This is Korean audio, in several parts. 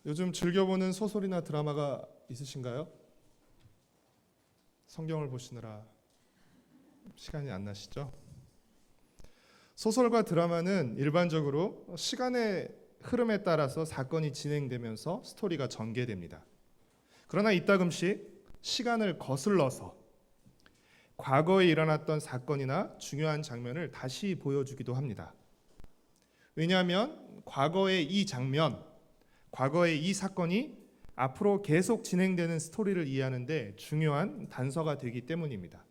요즘 즐겨보는 소설이나 드라마가 있으신가요? 성경을 보시느라 시간이 안 나시죠? 소설과 드라마는 일반적으로 시간의 흐름에 따라서 사건이 진행되면서 스토리가 전개됩니다. 그러나 이따금씩 시간을 거슬러서 과거에 일어났던 사건이나 중요한 장면을 다시 보여주기도 합니다. 왜냐하면 과거의 이 장면, 과거의 이 사건이 앞으로 계속 진행되는 스토리를 이해하는데 중요한 단서가 되기 때문입니다.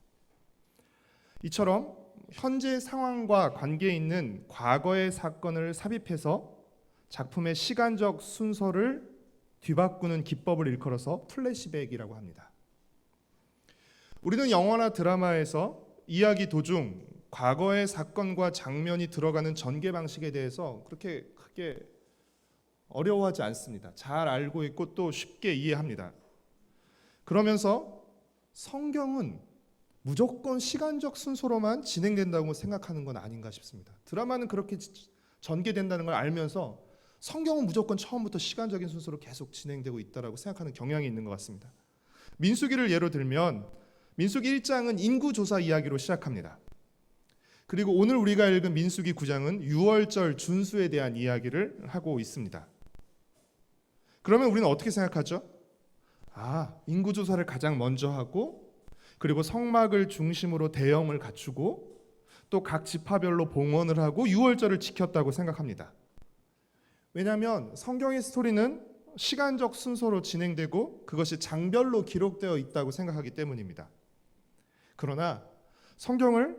이처럼 현재 상황과 관계 있는 과거의 사건을 삽입해서 작품의 시간적 순서를 뒤바꾸는 기법을 일컬어서 플래시백이라고 합니다. 우리는 영화나 드라마에서 이야기 도중 과거의 사건과 장면이 들어가는 전개 방식에 대해서 그렇게 크게 어려워하지 않습니다. 잘 알고 있고 또 쉽게 이해합니다. 그러면서 성경은 무조건 시간적 순서로만 진행된다고 생각하는 건 아닌가 싶습니다. 드라마는 그렇게 전개된다는 걸 알면서 성경은 무조건 처음부터 시간적인 순서로 계속 진행되고 있다고 생각하는 경향이 있는 것 같습니다. 민수기를 예로 들면 민수기 1장은 인구조사 이야기로 시작합니다. 그리고 오늘 우리가 읽은 민수기 9장은 유월절 준수에 대한 이야기를 하고 있습니다. 그러면 우리는 어떻게 생각하죠? 인구조사를 가장 먼저 하고 그리고 성막을 중심으로 대형을 갖추고 또 각 지파별로 봉헌을 하고 유월절을 지켰다고 생각합니다. 왜냐하면 성경의 스토리는 시간적 순서로 진행되고 그것이 장별로 기록되어 있다고 생각하기 때문입니다. 그러나 성경을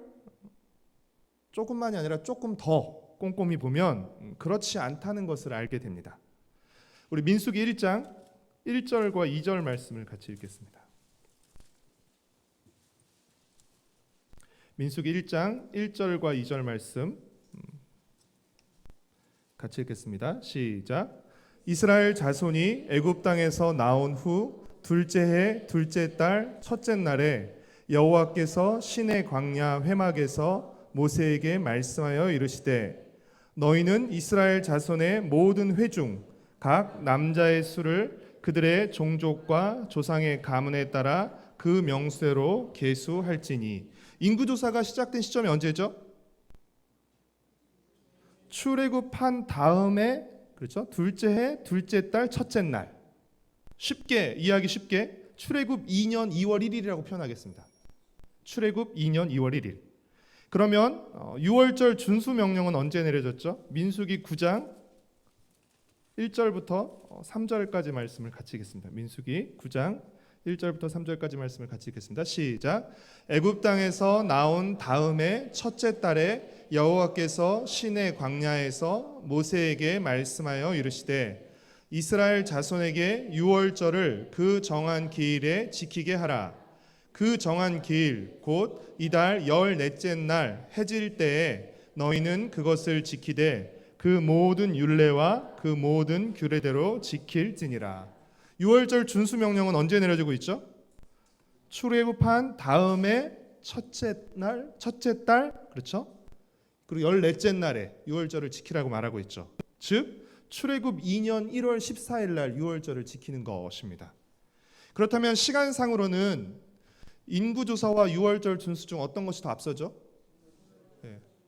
조금만이 아니라 조금 더 꼼꼼히 보면 그렇지 않다는 것을 알게 됩니다. 우리 민수기 1장 1절과 2절 말씀을 같이 읽겠습니다. 민수기 1장 1절과 2절 말씀 같이 읽겠습니다. 시작. 이스라엘 자손이 애굽 땅에서 나온 후 둘째 해 둘째 달 첫째 날에 여호와께서 시내 광야 회막에서 모세에게 말씀하여 이르시되 너희는 이스라엘 자손의 모든 회 중 각 남자의 수를 그들의 종족과 조상의 가문에 따라 그 명수대로 계수할지니. 인구조사가 시작된 시점이 언제죠? 출애굽한 다음에, 그렇죠? 둘째 해 둘째 달 첫째 날. 이해하기 쉽게 출애굽 2년 2월 1일이라고 표현하겠습니다. 출애굽 2년 2월 1일. 그러면 유월절 준수 명령은 언제 내려졌죠? 민수기 9장 1절부터 3절까지 말씀을 같이 읽겠습니다. 민수기 9장 1절부터 3절까지 말씀을 같이 읽겠습니다. 시작. 애굽 땅에서 나온 다음에 첫째 달에 여호와께서 시내 광야에서 모세에게 말씀하여 이르시되 이스라엘 자손에게 유월절을 그 정한 기일에 지키게 하라. 그 정한 기일 곧 이달 14째 날 해질 때에 너희는 그것을 지키되 그 모든 율례와 그 모든 규례대로 지킬지니라. 유월절 준수 명령은 언제 내려지고 있죠? 출애굽한 다음에 첫째 달, 그렇죠? 그리고 14째 날에 유월절을 지키라고 말하고 있죠. 즉 출애굽 2년 1월 14일 날 유월절을 지키는 것입니다. 그렇다면 시간상으로는 인구조사와 유월절 준수 중 어떤 것이 더 앞서죠?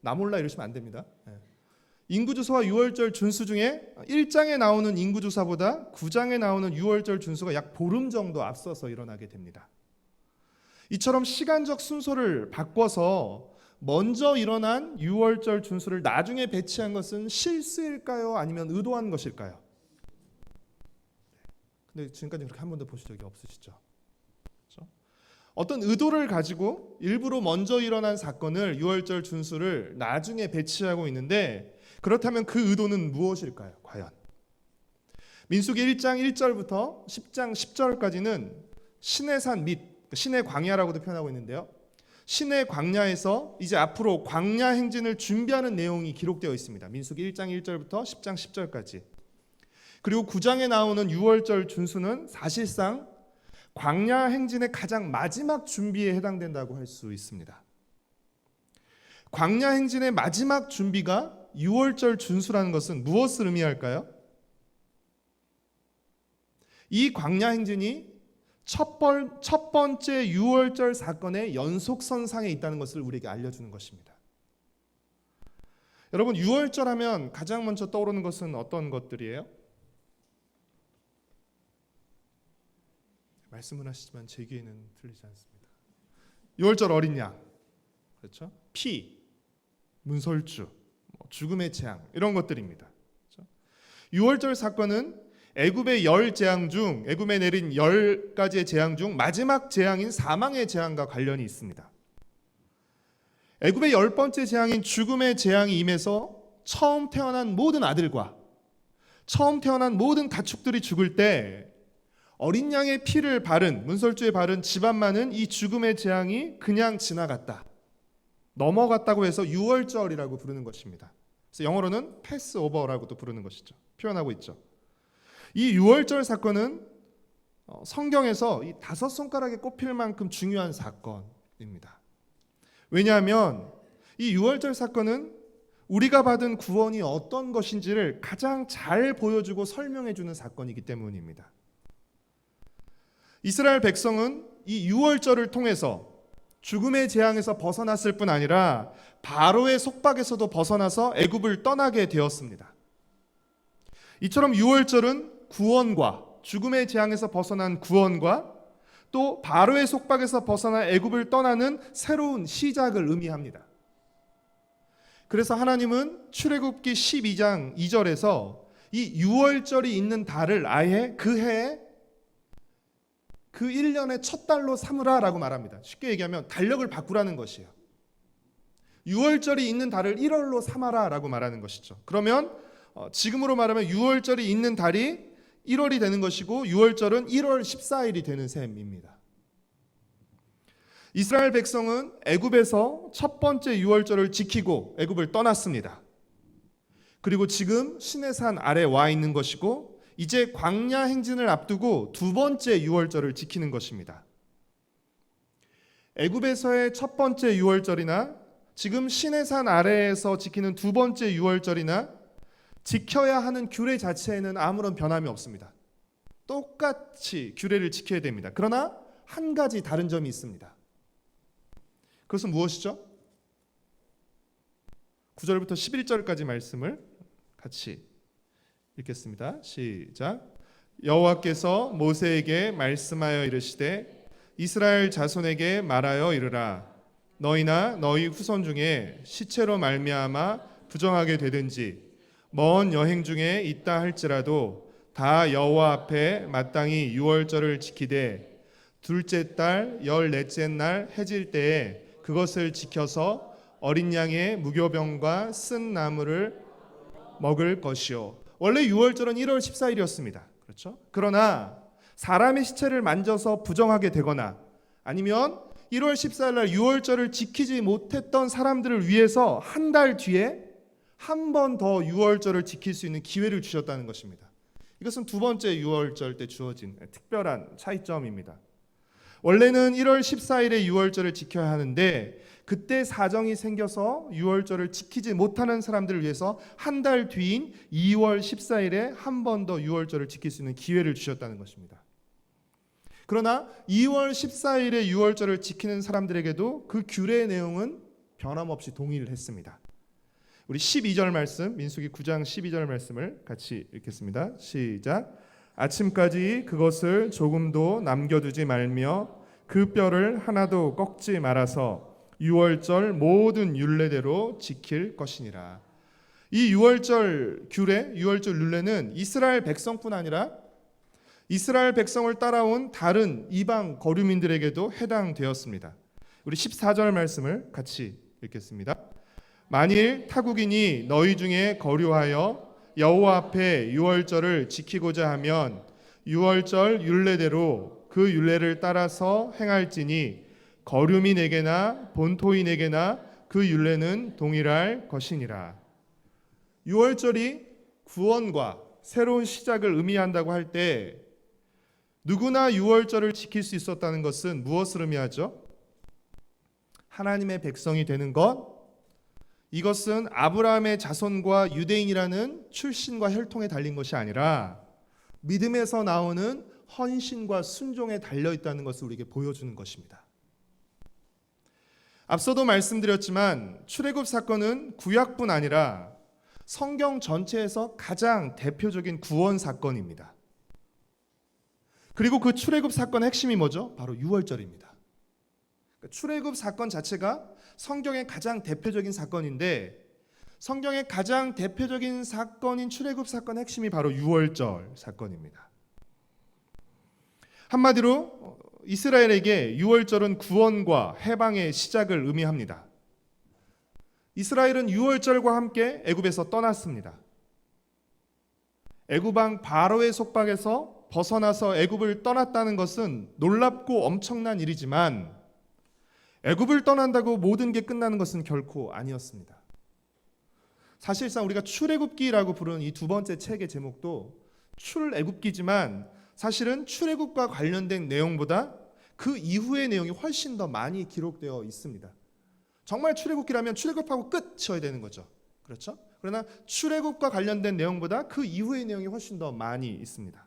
나 몰라 이러시면 안 됩니다. 인구조사와 유월절 준수 중에 1장에 나오는 인구조사보다 9장에 나오는 유월절 준수가 약 보름 정도 앞서서 일어나게 됩니다. 이처럼 시간적 순서를 바꿔서 먼저 일어난 유월절 준수를 나중에 배치한 것은 실수일까요? 아니면 의도한 것일까요? 근데 지금까지 그렇게 한 번도 보신 적이 없으시죠? 그렇죠? 어떤 의도를 가지고 일부러 먼저 일어난 사건을 유월절 준수를 나중에 배치하고 있는데 그렇다면 그 의도는 무엇일까요? 과연 민수기 1장 1절부터 10장 10절까지는 신의 산 및 신의 광야라고도 표현하고 있는데요. 신의 광야에서 이제 앞으로 광야 행진을 준비하는 내용이 기록되어 있습니다. 민수기 1장 1절부터 10장 10절까지. 그리고 9장에 나오는 유월절 준수는 사실상 광야 행진의 가장 마지막 준비에 해당된다고 할 수 있습니다. 광야 행진의 마지막 준비가 유월절 준수라는 것은 무엇을 의미할까요? 이 광야 행진이 첫 번째 유월절 사건의 연속선상에 있다는 것을 우리에게 알려주는 것입니다. 여러분, 유월절 하면 가장 먼저 떠오르는 것은 어떤 것들이에요? 말씀은 하시지만 제 귀에는 들리지 않습니다. 유월절 어린 양, 그렇죠? 피, 문설주, 죽음의 재앙, 이런 것들입니다. 그렇죠? 유월절 사건은 애굽의 10재앙 중, 애굽에 내린 10가지의 재앙 중 마지막 재앙인 사망의 재앙과 관련이 있습니다. 애굽의 10번째 재앙인 죽음의 재앙이 임해서 처음 태어난 모든 아들과 처음 태어난 모든 가축들이 죽을 때 어린 양의 피를 바른, 문설주에 바른 집안만은 이 죽음의 재앙이 그냥 지나갔다, 넘어갔다고 해서 유월절이라고 부르는 것입니다. 그래서 영어로는 패스오버라고도 부르는 것이죠. 표현하고 있죠. 이 유월절 사건은 성경에서 이 5손가락에 꼽힐 만큼 중요한 사건입니다. 왜냐하면 이 유월절 사건은 우리가 받은 구원이 어떤 것인지를 가장 잘 보여주고 설명해주는 사건이기 때문입니다. 이스라엘 백성은 이 유월절을 통해서 죽음의 재앙에서 벗어났을 뿐 아니라 바로의 속박에서도 벗어나서 애굽을 떠나게 되었습니다. 이처럼 유월절은 구원과, 죽음의 재앙에서 벗어난 구원과 또 바로의 속박에서 벗어나 애굽을 떠나는 새로운 시작을 의미합니다. 그래서 하나님은 출애굽기 12장 2절에서 이 유월절이 있는 달을 아예 그 해에 그 1년의 첫 달로 삼으라라고 말합니다. 쉽게 얘기하면 달력을 바꾸라는 것이에요. 유월절이 있는 달을 1월로 삼아라라고 말하는 것이죠. 그러면 지금으로 말하면 유월절이 있는 달이 1월이 되는 것이고 유월절은 1월 14일이 되는 셈입니다. 이스라엘 백성은 애굽에서 첫 번째 유월절을 지키고 애굽을 떠났습니다. 그리고 지금 시내산 아래 와 있는 것이고 이제 광야 행진을 앞두고 두 번째 유월절을 지키는 것입니다. 애굽에서의 첫 번째 유월절이나 지금 시내산 아래에서 지키는 두 번째 유월절이나 지켜야 하는 규례 자체에는 아무런 변함이 없습니다. 똑같이 규례를 지켜야 됩니다. 그러나 한 가지 다른 점이 있습니다. 그것은 무엇이죠? 9절부터 11절까지 말씀을 같이 읽겠습니다. 시작. 여호와께서 모세에게 말씀하여 이르시되 이스라엘 자손에게 말하여 이르라. 너희나 너희 후손 중에 시체로 말미암아 부정하게 되든지 먼 여행 중에 있다 할지라도 다 여호와 앞에 마땅히 유월절을 지키되 둘째 달 14째 날 해질 때에 그것을 지켜서 어린 양의 무교병과 쓴 나무를 먹을 것이요. 원래 유월절은 1월 14일이었습니다. 그렇죠? 그러나 사람의 시체를 만져서 부정하게 되거나 아니면 1월 14일 날 유월절을 지키지 못했던 사람들을 위해서 한 달 뒤에 한 번 더 유월절을 지킬 수 있는 기회를 주셨다는 것입니다. 이것은 두 번째 유월절 때 주어진 특별한 차이점입니다. 원래는 1월 14일에 유월절을 지켜야 하는데 그때 사정이 생겨서 유월절을 지키지 못하는 사람들을 위해서 한 달 뒤인 2월 14일에 한 번 더 유월절을 지킬 수 있는 기회를 주셨다는 것입니다. 그러나 2월 14일에 유월절을 지키는 사람들에게도 그 규례의 내용은 변함없이 동의를 했습니다. 우리 12절 말씀, 민수기 9장 12절 말씀을 같이 읽겠습니다. 시작. 아침까지 그것을 조금도 남겨두지 말며 그 뼈를 하나도 꺾지 말아서 유월절 모든 율례대로 지킬 것이니라. 이 유월절 규례, 유월절 율례는 이스라엘 백성뿐 아니라 이스라엘 백성을 따라온 다른 이방 거류민들에게도 해당되었습니다. 우리 14절 말씀을 같이 읽겠습니다. 만일 타국인이 너희 중에 거류하여 여호와 앞에 유월절을 지키고자 하면 유월절 율례대로 그 율례를 따라서 행할지니 거류민에게나 본토인에게나 그 율례는 동일할 것이니라. 유월절이 구원과 새로운 시작을 의미한다고 할 때 누구나 유월절을 지킬 수 있었다는 것은 무엇을 의미하죠? 하나님의 백성이 되는 것, 이것은 아브라함의 자손과 유대인이라는 출신과 혈통에 달린 것이 아니라 믿음에서 나오는 헌신과 순종에 달려 있다는 것을 우리에게 보여주는 것입니다. 앞서도 말씀드렸지만 출애굽 사건은 구약뿐 아니라 성경 전체에서 가장 대표적인 구원 사건입니다. 그리고 그 출애굽 사건의 핵심이 뭐죠? 바로 유월절입니다. 출애굽 사건 자체가 성경의 가장 대표적인 사건인데 성경의 가장 대표적인 사건인 출애굽 사건의 핵심이 바로 유월절 사건입니다. 한마디로 이스라엘에게 유월절은 구원과 해방의 시작을 의미합니다. 이스라엘은 유월절과 함께 애굽에서 떠났습니다. 애굽 왕 바로의 속박에서 벗어나서 애굽을 떠났다는 것은 놀랍고 엄청난 일이지만 애굽을 떠난다고 모든 게 끝나는 것은 결코 아니었습니다. 사실상 우리가 출애굽기라고 부르는 이 두 번째 책의 제목도 출애굽기지만 사실은 출애굽과 관련된 내용보다 그 이후의 내용이 훨씬 더 많이 기록되어 있습니다. 정말 출애굽기라면 출애굽하고 끝이어야 되는 거죠. 그렇죠? 그러나 출애굽과 관련된 내용보다 그 이후의 내용이 훨씬 더 많이 있습니다.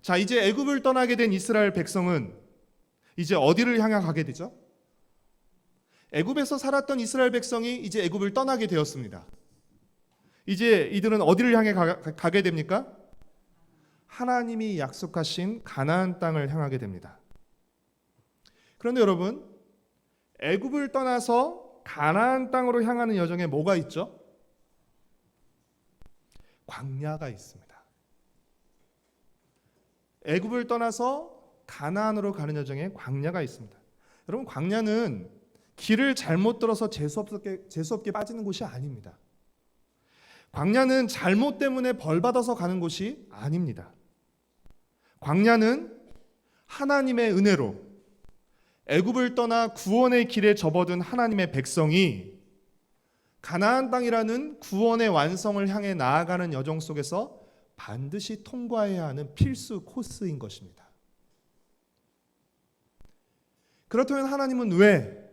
자, 이제 애굽을 떠나게 된 이스라엘 백성은 이제 어디를 향해 가게 되죠? 애굽에서 살았던 이스라엘 백성이 이제 애굽을 떠나게 되었습니다. 이제 이들은 어디를 향해 가게 됩니까? 하나님이 약속하신 가나안 땅을 향하게 됩니다. 그런데 여러분, 애굽을 떠나서 가나안 땅으로 향하는 여정에 뭐가 있죠? 광야가 있습니다. 애굽을 떠나서 가나안으로 가는 여정에 광야가 있습니다. 여러분, 광야는 길을 잘못 들어서 재수없게 빠지는 곳이 아닙니다. 광야는 잘못 때문에 벌 받아서 가는 곳이 아닙니다. 광야는 하나님의 은혜로 애굽을 떠나 구원의 길에 접어든 하나님의 백성이 가나안 땅이라는 구원의 완성을 향해 나아가는 여정 속에서 반드시 통과해야 하는 필수 코스인 것입니다. 그렇다면 하나님은 왜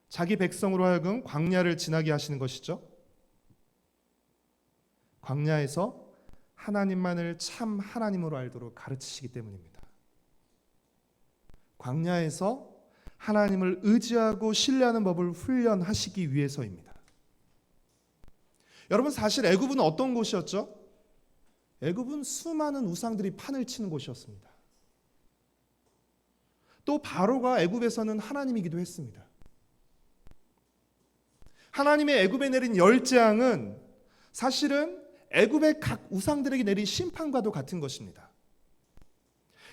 자기 백성으로 하여금 광야를 지나게 하시는 것이죠? 광야에서 하나님만을 참 하나님으로 알도록 가르치시기 때문입니다. 광야에서 하나님을 의지하고 신뢰하는 법을 훈련하시기 위해서입니다. 여러분, 사실 애굽은 어떤 곳이었죠? 애굽은 수많은 우상들이 판을 치는 곳이었습니다. 또 바로가 애굽에서는 하나님이기도 했습니다. 하나님의 애굽에 내린 열재앙은 사실은 애굽의 각 우상들에게 내린 심판과도 같은 것입니다.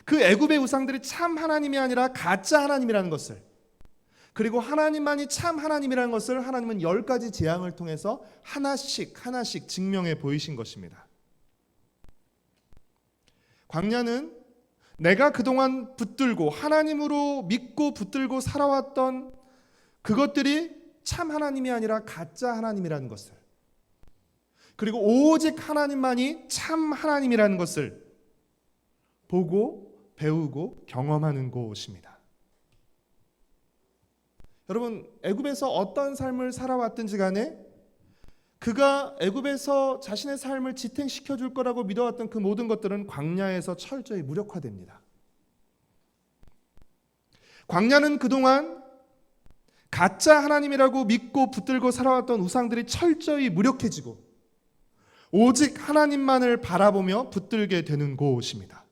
그 애굽의 우상들이 참 하나님이 아니라 가짜 하나님이라는 것을, 그리고 하나님만이 참 하나님이라는 것을 하나님은 10가지 재앙을 통해서 하나씩 증명해 보이신 것입니다. 광야는 내가 그동안 붙들고 하나님으로 믿고 붙들고 살아왔던 그것들이 참 하나님이 아니라 가짜 하나님이라는 것을, 그리고 오직 하나님만이 참 하나님이라는 것을 보고 배우고 경험하는 곳입니다. 여러분, 애굽에서 어떤 삶을 살아왔든지 간에 그가 애굽에서 자신의 삶을 지탱시켜 줄 거라고 믿어왔던 그 모든 것들은 광야에서 철저히 무력화됩니다. 광야는 그동안 가짜 하나님이라고 믿고 붙들고 살아왔던 우상들이 철저히 무력해지고 오직 하나님만을 바라보며 붙들게 되는 곳입니다.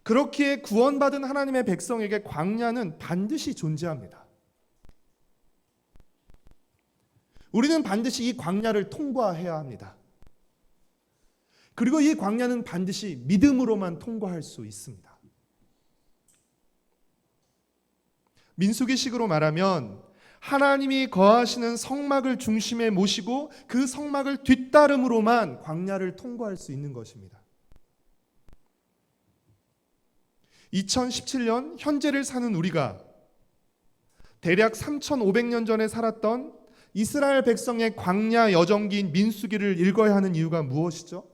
그렇기에 구원받은 하나님의 백성에게 광야는 반드시 존재합니다. 우리는 반드시 이 광야를 통과해야 합니다. 그리고 이 광야는 반드시 믿음으로만 통과할 수 있습니다. 민수기식으로 말하면 하나님이 거하시는 성막을 중심에 모시고 그 성막을 뒤따름으로만 광야를 통과할 수 있는 것입니다. 2017년 현재를 사는 우리가 대략 3,500년 전에 살았던 이스라엘 백성의 광야 여정기인 민수기를 읽어야 하는 이유가 무엇이죠?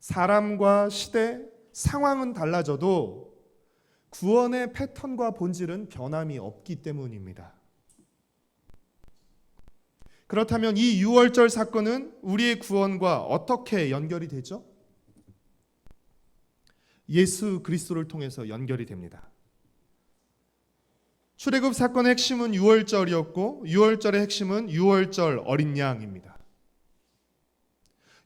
사람과 시대, 상황은 달라져도 구원의 패턴과 본질은 변함이 없기 때문입니다. 그렇다면 이 유월절 사건은 우리의 구원과 어떻게 연결이 되죠? 예수 그리스도를 통해서 연결이 됩니다. 출애굽 사건의 핵심은 유월절이었고 유월절의 핵심은 유월절 어린 양입니다.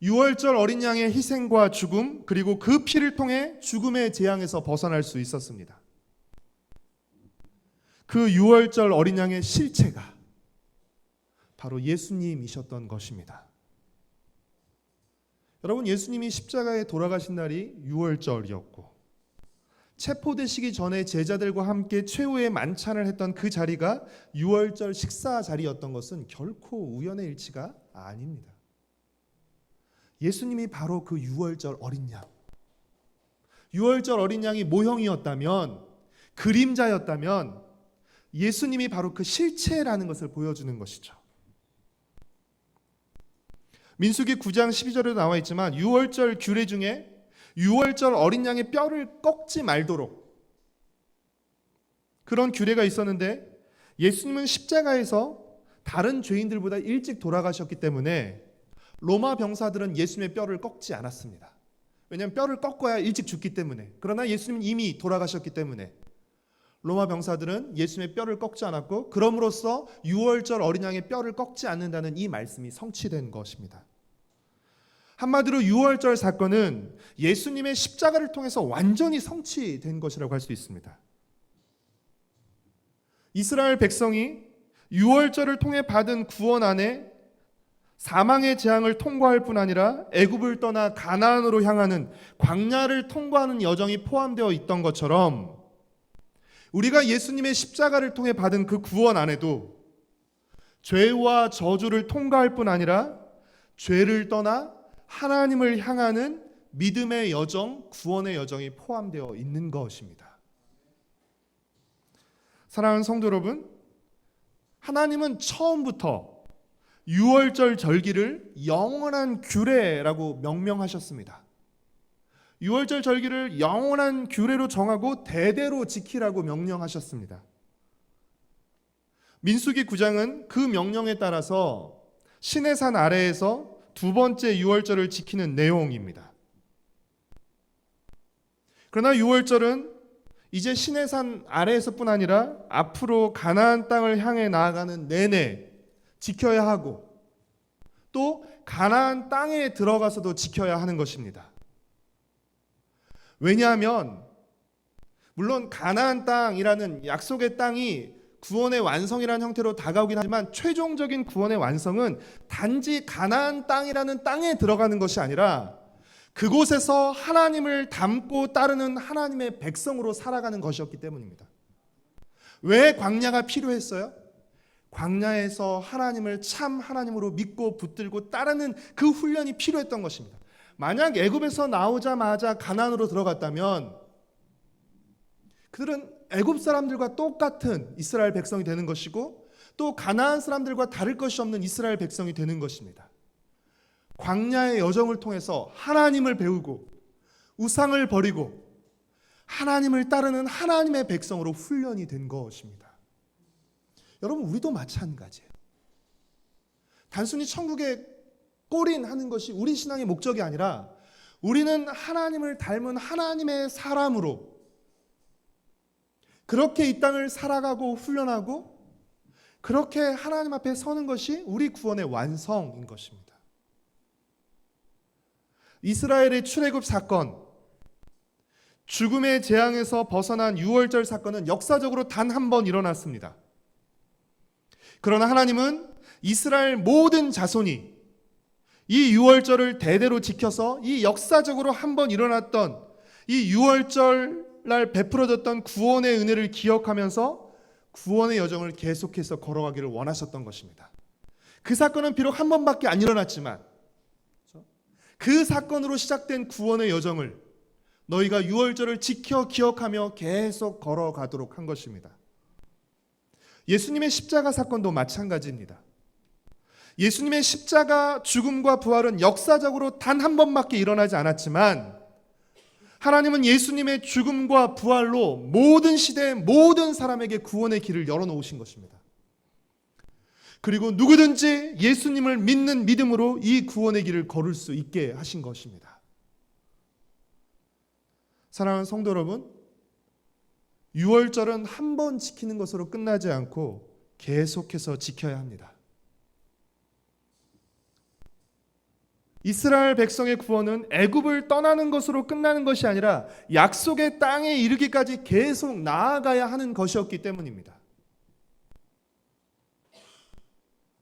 유월절 어린 양의 희생과 죽음, 그리고 그 피를 통해 죽음의 재앙에서 벗어날 수 있었습니다. 그 유월절 어린 양의 실체가 바로 예수님이셨던 것입니다. 여러분, 예수님이 십자가에 돌아가신 날이 유월절이었고 체포되시기 전에 제자들과 함께 최후의 만찬을 했던 그 자리가 유월절 식사 자리였던 것은 결코 우연의 일치가 아닙니다. 예수님이 바로 그 유월절 어린 양, 유월절 어린 양이 모형이었다면, 그림자였다면 예수님이 바로 그 실체라는 것을 보여주는 것이죠. 민수기 9장 12절에도 나와 있지만 유월절 규례 중에 유월절 어린 양의 뼈를 꺾지 말도록 그런 규례가 있었는데, 예수님은 십자가에서 다른 죄인들보다 일찍 돌아가셨기 때문에 로마 병사들은 예수님의 뼈를 꺾지 않았습니다. 왜냐하면 뼈를 꺾어야 일찍 죽기 때문에. 그러나 예수님은 이미 돌아가셨기 때문에 로마 병사들은 예수님의 뼈를 꺾지 않았고, 그럼으로써 유월절 어린 양의 뼈를 꺾지 않는다는 이 말씀이 성취된 것입니다. 한마디로 유월절 사건은 예수님의 십자가를 통해서 완전히 성취된 것이라고 할 수 있습니다. 이스라엘 백성이 유월절을 통해 받은 구원 안에 사망의 재앙을 통과할 뿐 아니라 애굽을 떠나 가나안으로 향하는 광야를 통과하는 여정이 포함되어 있던 것처럼, 우리가 예수님의 십자가를 통해 받은 그 구원 안에도 죄와 저주를 통과할 뿐 아니라 죄를 떠나 하나님을 향하는 믿음의 여정, 구원의 여정이 포함되어 있는 것입니다. 사랑하는 성도 여러분, 하나님은 처음부터 유월절 절기를 영원한 규례라고 명명하셨습니다. 유월절 절기를 영원한 규례로 정하고 대대로 지키라고 명령하셨습니다. 민수기 9장은 그 명령에 따라서 시내산 아래에서 두 번째 유월절을 지키는 내용입니다. 그러나 유월절은 이제 시내산 아래에서뿐 아니라 앞으로 가나안 땅을 향해 나아가는 내내 지켜야 하고, 또 가나안 땅에 들어가서도 지켜야 하는 것입니다. 왜냐하면 물론 가나안 땅이라는 약속의 땅이 구원의 완성이라는 형태로 다가오긴 하지만, 최종적인 구원의 완성은 단지 가나안 땅이라는 땅에 들어가는 것이 아니라 그곳에서 하나님을 닮고 따르는 하나님의 백성으로 살아가는 것이었기 때문입니다. 왜 광야가 필요했어요? 광야에서 하나님을 참 하나님으로 믿고 붙들고 따르는 그 훈련이 필요했던 것입니다. 만약 애굽에서 나오자마자 가나안으로 들어갔다면 그들은 애굽 사람들과 똑같은 이스라엘 백성이 되는 것이고, 또 가나안 사람들과 다를 것이 없는 이스라엘 백성이 되는 것입니다. 광야의 여정을 통해서 하나님을 배우고 우상을 버리고 하나님을 따르는 하나님의 백성으로 훈련이 된 것입니다. 여러분, 우리도 마찬가지예요. 단순히 천국에 골인하는 것이 우리 신앙의 목적이 아니라, 우리는 하나님을 닮은 하나님의 사람으로 그렇게 이 땅을 살아가고 훈련하고 그렇게 하나님 앞에 서는 것이 우리 구원의 완성인 것입니다. 이스라엘의 출애굽 사건, 죽음의 재앙에서 벗어난 유월절 사건은 역사적으로 단 한 번 일어났습니다. 그러나 하나님은 이스라엘 모든 자손이 이 유월절을 대대로 지켜서 이 역사적으로 한 번 일어났던 이 유월절 날 베풀어졌던 구원의 은혜를 기억하면서 구원의 여정을 계속해서 걸어가기를 원하셨던 것입니다. 그 사건은 비록 한 번밖에 안 일어났지만 그 사건으로 시작된 구원의 여정을 너희가 유월절을 지켜 기억하며 계속 걸어가도록 한 것입니다. 예수님의 십자가 사건도 마찬가지입니다. 예수님의 십자가 죽음과 부활은 역사적으로 단 한 번밖에 일어나지 않았지만, 하나님은 예수님의 죽음과 부활로 모든 시대 모든 사람에게 구원의 길을 열어놓으신 것입니다. 그리고 누구든지 예수님을 믿는 믿음으로 이 구원의 길을 걸을 수 있게 하신 것입니다. 사랑하는 성도 여러분, 유월절은 한 번 지키는 것으로 끝나지 않고 계속해서 지켜야 합니다. 이스라엘 백성의 구원은 애굽을 떠나는 것으로 끝나는 것이 아니라 약속의 땅에 이르기까지 계속 나아가야 하는 것이었기 때문입니다.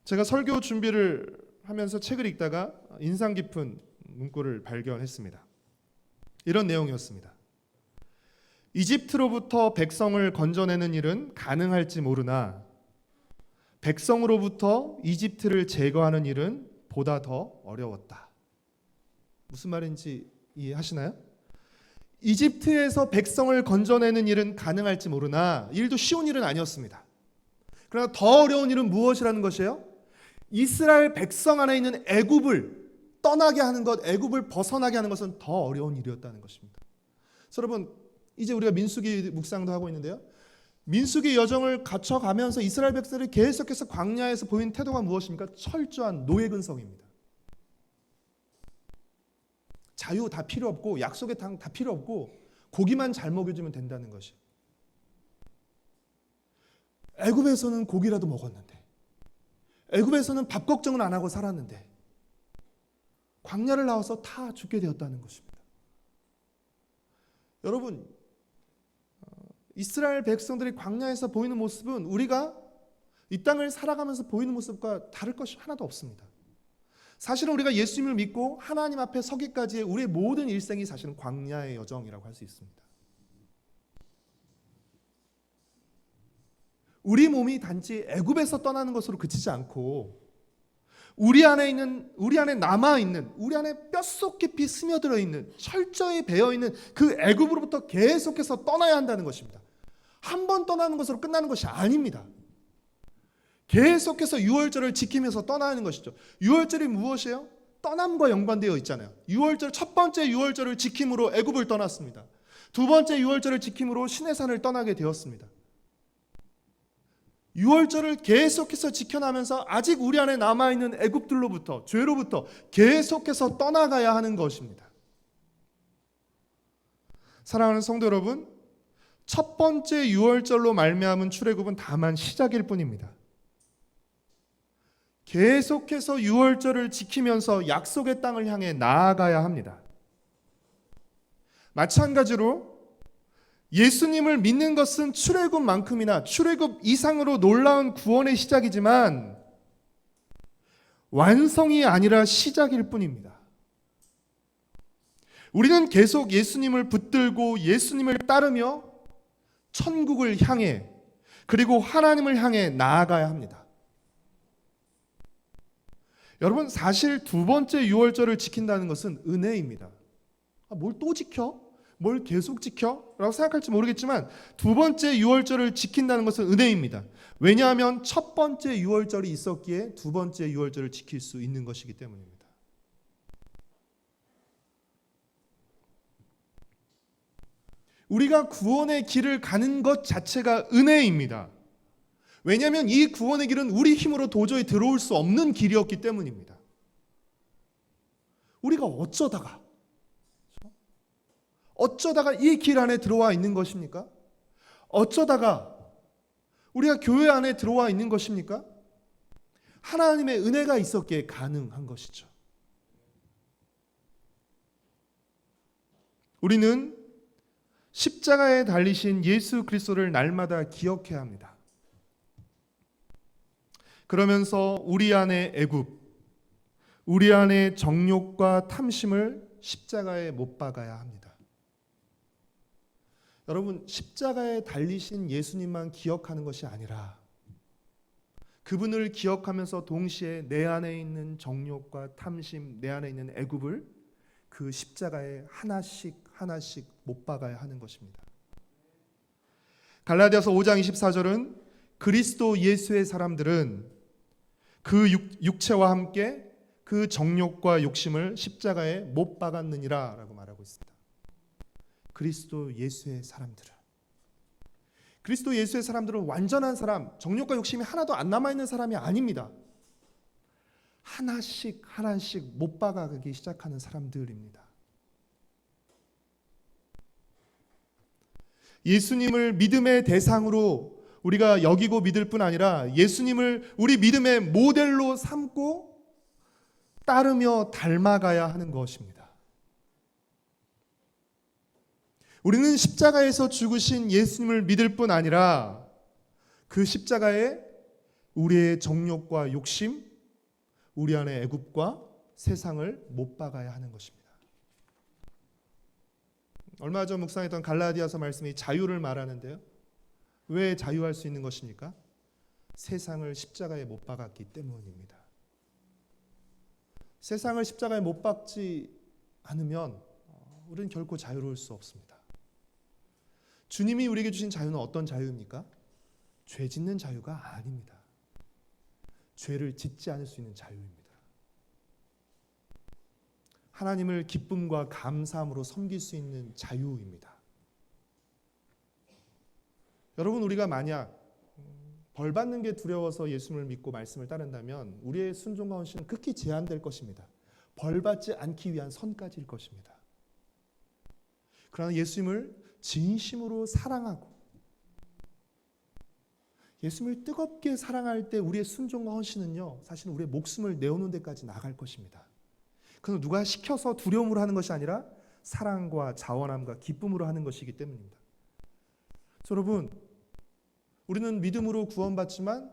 제가 설교 준비를 하면서 책을 읽다가 인상 깊은 문구를 발견했습니다. 이런 내용이었습니다. 이집트로부터 백성을 건져내는 일은 가능할지 모르나 백성으로부터 이집트를 제거하는 일은 보다 더 어려웠다. 무슨 말인지 이해하시나요? 이집트에서 백성을 건져내는 일은 가능할지 모르나 일도 쉬운 일은 아니었습니다. 그러나 더 어려운 일은 무엇이라는 것이에요? 이스라엘 백성 안에 있는 애굽을 떠나게 하는 것, 애굽을 벗어나게 하는 것은 더 어려운 일이었다는 것입니다. 여러분, 이제 우리가 민수기 묵상도 하고 있는데요. 민수기 여정을 거쳐가면서 이스라엘 백성들이 계속해서 광야에서 보인 태도가 무엇입니까? 철저한 노예 근성입니다. 자유 다 필요 없고 약속의 땅 다 필요 없고 고기만 잘 먹여주면 된다는 것이. 애굽에서는 고기라도 먹었는데, 애굽에서는 밥 걱정은 안 하고 살았는데 광야를 나와서 다 죽게 되었다는 것입니다. 여러분, 이스라엘 백성들이 광야에서 보이는 모습은 우리가 이 땅을 살아가면서 보이는 모습과 다를 것이 하나도 없습니다. 사실은 우리가 예수님을 믿고 하나님 앞에 서기까지의 우리의 모든 일생이 사실은 광야의 여정이라고 할 수 있습니다. 우리 몸이 단지 애굽에서 떠나는 것으로 그치지 않고 우리 안에 남아 있는, 우리 안에 뼛속 깊이 스며들어 있는, 철저히 배어 있는 그 애굽으로부터 계속해서 떠나야 한다는 것입니다. 한 번 떠나는 것으로 끝나는 것이 아닙니다. 계속해서 유월절을 지키면서 떠나는 것이죠. 유월절이 무엇이에요? 떠남과 연관되어 있잖아요. 유월절, 첫 번째 유월절을 지킴으로 애굽을 떠났습니다. 두 번째 유월절을 지킴으로 시내산을 떠나게 되었습니다. 유월절을 계속해서 지켜나면서 아직 우리 안에 남아있는 애굽들로부터, 죄로부터 계속해서 떠나가야 하는 것입니다. 사랑하는 성도 여러분, 첫 번째 유월절로 말미암은 출애굽은 다만 시작일 뿐입니다. 계속해서 유월절을 지키면서 약속의 땅을 향해 나아가야 합니다. 마찬가지로 예수님을 믿는 것은 출애굽만큼이나 출애굽 이상으로 놀라운 구원의 시작이지만 완성이 아니라 시작일 뿐입니다. 우리는 계속 예수님을 붙들고 예수님을 따르며 천국을 향해 그리고 하나님을 향해 나아가야 합니다. 여러분, 사실 두 번째 유월절을 지킨다는 것은 은혜입니다. 뭘 또 지켜? 뭘 계속 지켜? 라고 생각할지 모르겠지만 두 번째 유월절을 지킨다는 것은 은혜입니다. 왜냐하면 첫 번째 유월절이 있었기에 두 번째 유월절을 지킬 수 있는 것이기 때문입니다. 우리가 구원의 길을 가는 것 자체가 은혜입니다. 왜냐하면 이 구원의 길은 우리 힘으로 도저히 들어올 수 없는 길이었기 때문입니다. 우리가 어쩌다가 이 길 안에 들어와 있는 것입니까? 어쩌다가 우리가 교회 안에 들어와 있는 것입니까? 하나님의 은혜가 있었기에 가능한 것이죠. 우리는 십자가에 달리신 예수 그리스도를 날마다 기억해야 합니다. 그러면서 우리 안의 애굽, 우리 안의 정욕과 탐심을 십자가에 못 박아야 합니다. 여러분, 십자가에 달리신 예수님만 기억하는 것이 아니라 그분을 기억하면서 동시에 내 안에 있는 정욕과 탐심, 내 안에 있는 애굽을 그 십자가에 하나씩 못 박아야 하는 것입니다. 갈라디아서 5장 24절은 그리스도 예수의 사람들은 그 육체와 함께 그 정욕과 욕심을 십자가에 못 박았느니라 라고 말하고 있습니다. 그리스도 예수의 사람들은, 그리스도 예수의 사람들은 완전한 사람, 정욕과 욕심이 하나도 안 남아있는 사람이 아닙니다. 하나씩 하나씩 못 박아가기 시작하는 사람들입니다. 예수님을 믿음의 대상으로 우리가 여기고 믿을 뿐 아니라 예수님을 우리 믿음의 모델로 삼고 따르며 닮아가야 하는 것입니다. 우리는 십자가에서 죽으신 예수님을 믿을 뿐 아니라 그 십자가에 우리의 정욕과 욕심, 우리 안의 애굽과 세상을 못 박아야 하는 것입니다. 얼마 전 묵상했던 갈라디아서 말씀이 자유를 말하는데요. 왜 자유할 수 있는 것입니까? 세상을 십자가에 못 박았기 때문입니다. 세상을 십자가에 못 박지 않으면 우리는 결코 자유로울 수 없습니다. 주님이 우리에게 주신 자유는 어떤 자유입니까? 죄 짓는 자유가 아닙니다. 죄를 짓지 않을 수 있는 자유입니다. 하나님을 기쁨과 감사함으로 섬길 수 있는 자유입니다. 여러분, 우리가 만약 벌 받는 게 두려워서 예수님을 믿고 말씀을 따른다면 우리의 순종과 헌신은 극히 제한될 것입니다. 벌 받지 않기 위한 선까지일 것입니다. 그러나 예수님을 진심으로 사랑하고 예수님을 뜨겁게 사랑할 때 우리의 순종과 헌신은요, 사실 우리의 목숨을 내어놓는 데까지 나갈 것입니다. 그래서 누가 시켜서 두려움으로 하는 것이 아니라 사랑과 자원함과 기쁨으로 하는 것이기 때문입니다. 그래서 여러분, 우리는 믿음으로 구원받지만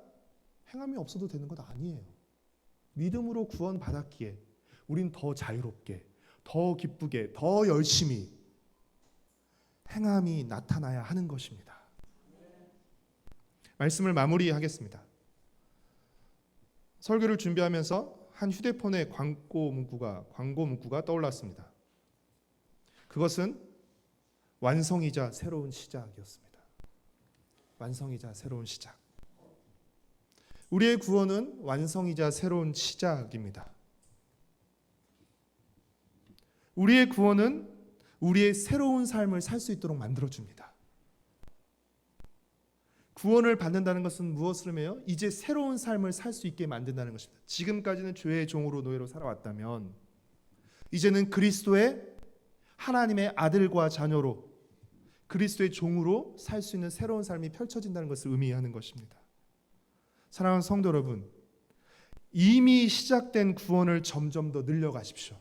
행함이 없어도 되는 것 아니에요. 믿음으로 구원받았기에 우린 더 자유롭게, 더 기쁘게, 더 열심히 행함이 나타나야 하는 것입니다. 말씀을 마무리하겠습니다. 설교를 준비하면서 한 휴대폰의 광고 문구가 떠올랐습니다. 그것은 완성이자 새로운 시작이었습니다. 완성이자 새로운 시작. 우리의 구원은 완성이자 새로운 시작입니다. 우리의 구원은 우리의 새로운 삶을 살 수 있도록 만들어줍니다. 구원을 받는다는 것은 무엇을 의미해요? 이제 새로운 삶을 살 수 있게 만든다는 것입니다. 지금까지는 죄의 종으로 노예로 살아왔다면 이제는 그리스도의 하나님의 아들과 자녀로 그리스도의 종으로 살 수 있는 새로운 삶이 펼쳐진다는 것을 의미하는 것입니다. 사랑하는 성도 여러분, 이미 시작된 구원을 점점 더 늘려가십시오.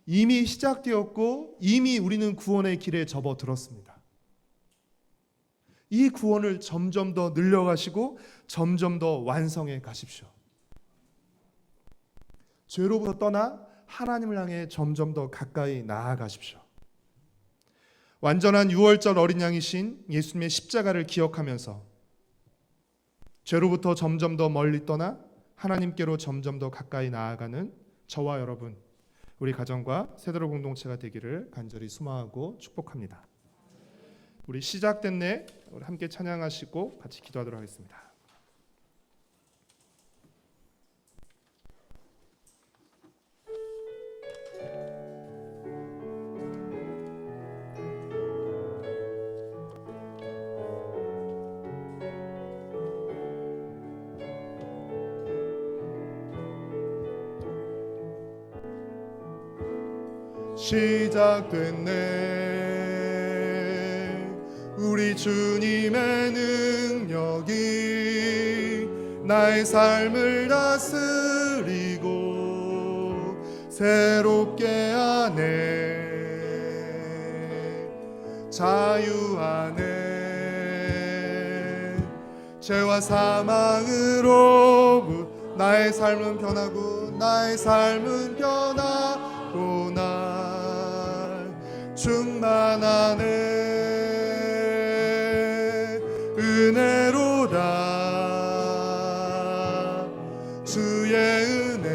이미 시작되었고 이미 우리는 구원의 길에 접어들었습니다. 이 구원을 점점 더 늘려가시고 점점 더 완성해 가십시오. 죄로부터 떠나 하나님을 향해 점점 더 가까이 나아가십시오. 완전한 유월절 어린 양이신 예수님의 십자가를 기억하면서 죄로부터 점점 더 멀리 떠나 하나님께로 점점 더 가까이 나아가는 저와 여러분, 우리 가정과 세대로 공동체가 되기를 간절히 소망하고 축복합니다. 우리 시작된 내 우리 함께 찬양하시고 같이 기도하도록 하겠습니다. 시작됐네. 우리 주님의 능력이 나의 삶을 다스리고 새롭게 하네. 자유 안에 죄와 사망으로 나의 삶은 변하고 나의 삶은 변하고 날 충만하네. 은혜로다 주의 은혜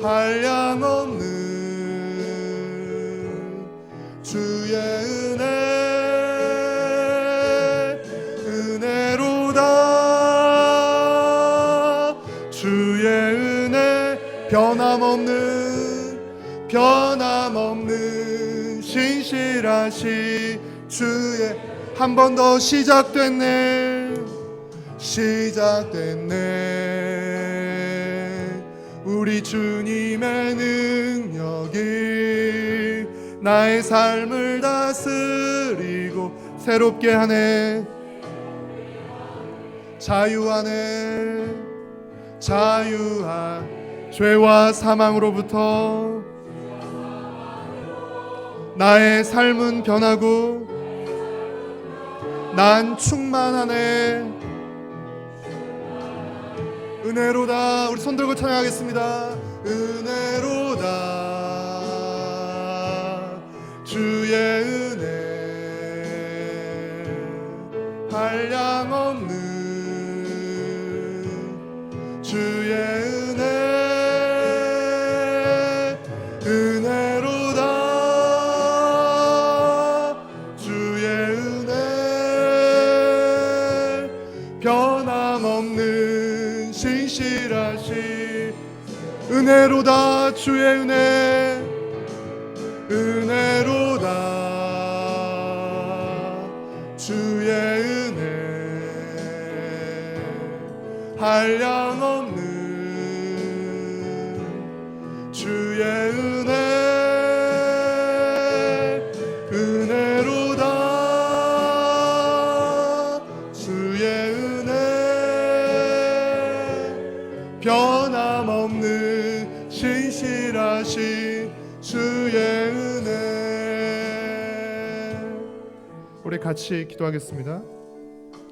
한량없는 주의 은혜 은혜로다 주의 은혜 변함없는 신실하시 주의 한 번 더 시작됐네. 우리 주님의 능력이 나의 삶을 다스리고 새롭게 하네. 자유한 죄와 사망으로부터 나의 삶은 변하고 난 충만하네. 은혜로다. 우리 손 들고 찬양하겠습니다. 은혜로다. 주의 은혜 한량없는 주의 은혜. 은혜로다. 주의 은혜 변함없는 신실하신 은혜로다. 주의 은혜. 은혜로다. 주의 은혜 한량없는 주의 은혜. 은혜로다. 주의 은혜 변함없는 신실하신 주의 은혜. 우리 같이 기도하겠습니다.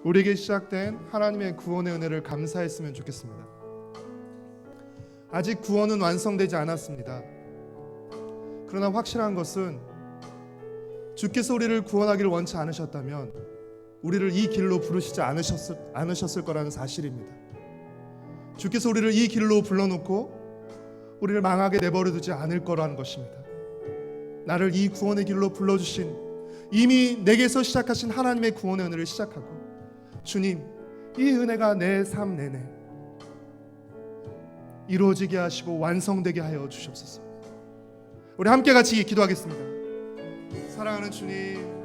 우리에게 시작된 하나님의 구원의 은혜를 감사했으면 좋겠습니다. 아직 구원은 완성되지 않았습니다. 그러나 확실한 것은 주께서 우리를 구원하기를 원치 않으셨다면 우리를 이 길로 부르시지 않으셨을 거라는 사실입니다. 주께서 우리를 이 길로 불러놓고 우리를 망하게 내버려두지 않을 거라는 것입니다. 나를 이 구원의 길로 불러주신, 이미 내게서 시작하신 하나님의 구원의 은혜를 시작하고, 주님, 이 은혜가 내 삶 내내 이루어지게 하시고 완성되게 하여 주시옵소서. 우리 함께 같이 기도하겠습니다. 사랑하는 주님,